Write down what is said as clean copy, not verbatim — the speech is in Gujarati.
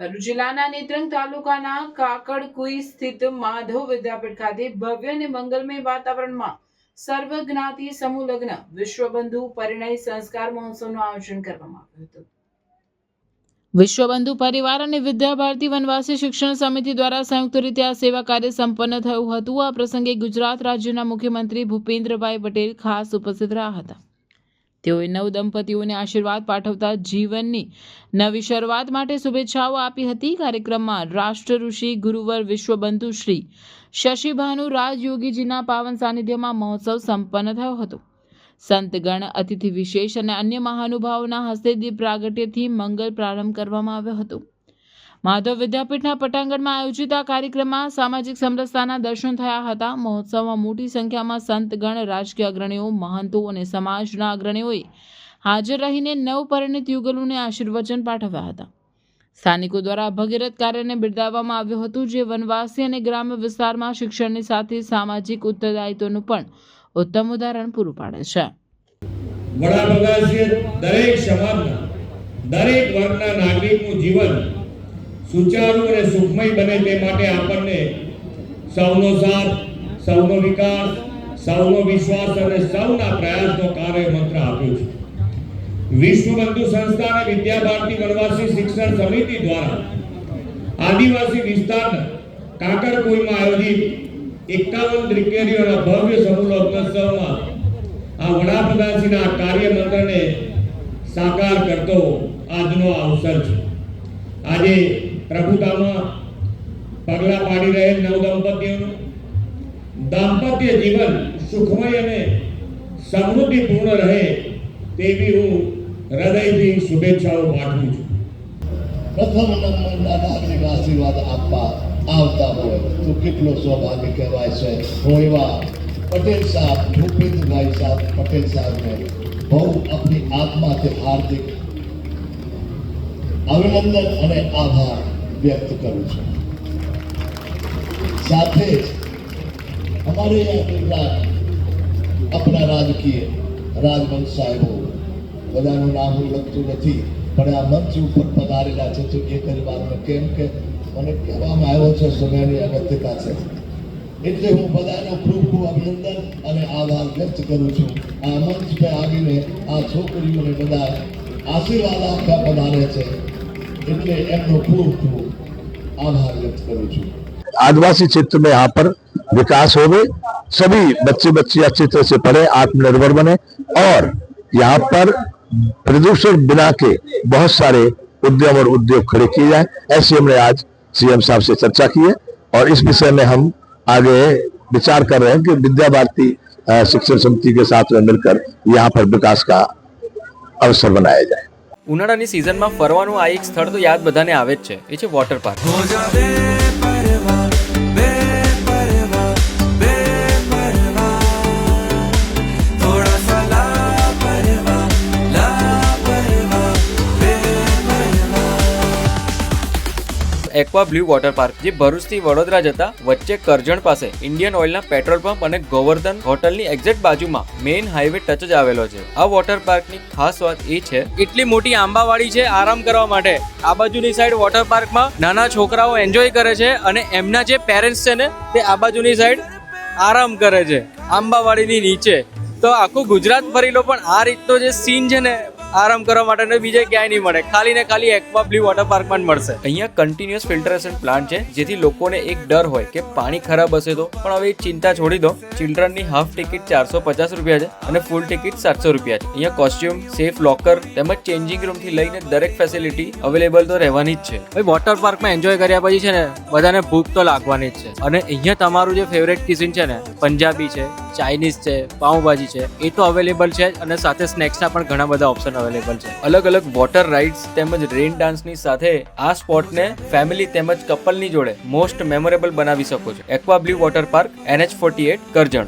ભરૂચ જિલ્લાના નેત્રંગ તાલુકાના કાકડકુઈ સ્થિત માધવ વિદ્યાપીઠ ખાતે ભવ્ય અને મંગલમય વાતાવરણમાં સર્વજ્ઞાતિ સમૂહ લગ્ન વિશ્વબંધુ પરિણય સંસ્કાર મહોત્સવનું આયોજન કરવામાં આવ્યું હતું। વિશ્વબંધુ પરિવાર અને વિદ્યાભારતી વનવાસી શિક્ષણ સમિતિ દ્વારા સંયુક્ત રીતે આ સેવા કાર્ય સંપન્ન થયું હતું। આ પ્રસંગે ગુજરાત રાજ્યના મુખ્યમંત્રી ભૂપેન્દ્રભાઈ પટેલ ખાસ ઉપસ્થિત રહ્યા હતા। તેઓએ નવ દંપતીઓને આશીર્વાદ પાઠવતા જીવનની નવી શરૂઆત માટે શુભેચ્છાઓ આપી હતી। કાર્યક્રમમાં રાષ્ટ્ર ઋષિ ગુરુવર વિશ્વબંધુ શ્રી શશિભાનુ રાજયોગીજીના પાવન સાનિધ્યમાં મહોત્સવ સંપન્ન થયો હતો। સંતગણ, અતિથિ વિશેષ અને અન્ય મહાનુભાવોના હસ્તે દીપ પ્રાગટ્યથી મંગલ પ્રારંભ કરવામાં આવ્યો હતો। માધવ વિદ્યાપીઠના પટાંગણમાં આયોજિત આ કાર્યક્રમમાં સામાજિક સમરસતાના દર્શન થયા હતા। મહોત્સવમાં મોટી સંખ્યામાં સંતગણ, રાજકીય અગ્રણીઓ, મહંતો અને સમાજના અગ્રણીઓએ હાજર રહીને નવપરિણીત યુગલોને આશીર્વચન પાઠવ્યા હતા। સ્થાનિકો દ્વારા ભગીરથ કાર્યને બિરદાવવામાં આવ્યું હતું, જે વનવાસી અને ગ્રામ્ય વિસ્તારમાં શિક્ષણની સાથે સામાજિક ઉત્તરદાયિત્વનું પણ ઉત્તમ ઉદાહરણ પૂરું પાડે છે। વડાપ્રધાનશ્રીએ દરેક સમાજના દરેક વર્ગના નાગરિકનું જીવન સુચારુ અને સુખમય બને તે માટે આપણને સૌનો સાથ, સૌનો વિકાસ, સૌનો વિશ્વાસ અને સૌના પ્રયાસનો કાર્ય મંત્ર આપ્યો છે। વિશ્વબંધુ સંસ્થા અને વિદ્યાભારતી વનવાસી શિક્ષણ સમિતિ દ્વારા આદિવાસી વિસ્તારના કાકડકુઈમાં આયોજિત 51 દીકરીઓના ભવ્ય સમૂહ લગ્નોત્સવમાં આ વડાપ્રધાનશ્રીના કાર્ય મંત્રને સાકાર કરતો આજનો અવસર છે। આજે પ્રભુતામાં પગલા પાડી રહેલ નવ દંપતીઓનું દાંપત્ય જીવન સુખમય અને સમૃદ્ધિપૂર્ણ રહે તેવી હું હૃદયથી શુભેચ્છાઓ પાઠવું છું। પ્રથમ નંબરના નાગરિક આશીર્વાદ આપવા આવતા હોય તો કેટલો સૌભાગ્ય કહેવાય છે। હું એવા પટેલ સાહેબ, ભૂપેન્દ્રભાઈ સાહેબ પટેલ સાહેબને બહુ આપણી આત્માથી હાર્દિક અભિનંદન અને આભાર વ્યક્ત કરું છું। સાથે જ हमारे यहाँ કેટલાક આપણા રાજકીય રાજવંશ સાહેબો, બધાનું નામ હું લખતું નથી, પણ આ મંચ ઉપર પધારેલા છે તો એક જ વાતને કેમ કે મને કહેવામાં આવ્યો છે સમયની અગત્યતા છે, એટલે હું બધાનો ખૂબ ખૂબ અભિનંદન અને આભાર વ્યક્ત કરું છું। આ મંચ પર આવીને આ છોકરીઓને બધા આશીર્વાદ આપવા પધારે છે, એટલે એમનો खूब खूब आभार व्यक्त करूँ છું। आदिवासी क्षेत्र में यहाँ पर विकास होवे, सभी बच्चे बच्चे अच्छी तरह से पढ़े, आत्मनिर्भर बने और यहाँ पर प्रदूषण बिना के बहुत सारे उद्यम और उद्योग खड़े किए जाए, ऐसे हमने आज सीएम साहब से चर्चा की है और इस विषय में हम आगे विचार कर रहे हैं कि विद्या भारती शिक्षण समिति के साथ में मिलकर यहाँ पर विकास का अवसर बनाया जाए। ઉનાળાની સિઝનમાં ફરવાનું આ એક સ્થળ તો યાદ બધાને આવે જ છે, એ છે water park. Aqua blue water park જે ભરૂચથી વડોદરા જતા વચ્ચે કરજણ પાસે ઇન્ડિયન ઓઇલના પેટ્રોલ પંપ અને ગોવર્ધન હોટલની એક્ઝેક્ટ બાજુમાં મેઇન હાઈવે ટચ જ આવેલો છે। આ વોટર પાર્કની ખાસ વાત એ છે, એટલી મોટી આંબાવાડી છે આરામ કરવા માટે। આ બાજુની સાઈડ વોટર પાર્કમાં નાના છોકરાઓ એન્જોય કરે છે અને એમના જે પેરેન્ટ્સ છે ને તે આ બાજુની સાઈડ આરામ કરે છે આંબાવાડીની નીચે। તો આખું ગુજરાત ફરી લો પણ આ રીતનો જે સીન છે ને આરામ કરવા માટે બીજે ક્યાંય નહીં મળે, ખાલી ને ખાલી એક્વા બ્લુ વોટર પાર્કમાં જ મળશે। અહીંયા કન્ટિન્યુઅસ ફિલ્ટરેશન પ્લાન્ટ છે, જેથી લોકોને એક ડર હોય કે પાણી ખરાબ હશે તો, પણ હવે ચિંતા છોડી દો। ચિલ્ડ્રનની હાફ ટિકિટ 450 રૂપિયા છે અને ફૂલ ટિકિટ 700 રૂપિયા છે। અહીંયા કોસ્ટ્યુમ, સેફ લોકર તેમજ ચેન્જિંગ રૂમ થી લઈને દરેક ફેસિલિટી અવેલેબલ તો રહેવાની જ છે। ભાઈ વોટર પાર્કમાં એન્જોય કર્યા પછી છે ને બધાને ભૂખ તો લાગવાની જ છે, અને અહીંયા તમારું જે ફેવરેટ કિચન છે ને, પંજાબી છે, ચાઇનીઝ છે, પાઉંભાજી છે, એ તો અવેલેબલ છે જ, અને સાથે સ્નેક્સના પણ ઘણા બધા ઓપ્શન અવેલેબલ છે। અલગ અલગ વોટર રાઇડ્સ તેમજ રેન ડાન્સની સાથે આ સ્પોટને ફેમિલી તેમજ કપલની જોડે મોસ્ટ મેમોરેબલ બનાવી શકો છો। Aqua blue water park, NH48 Karjan.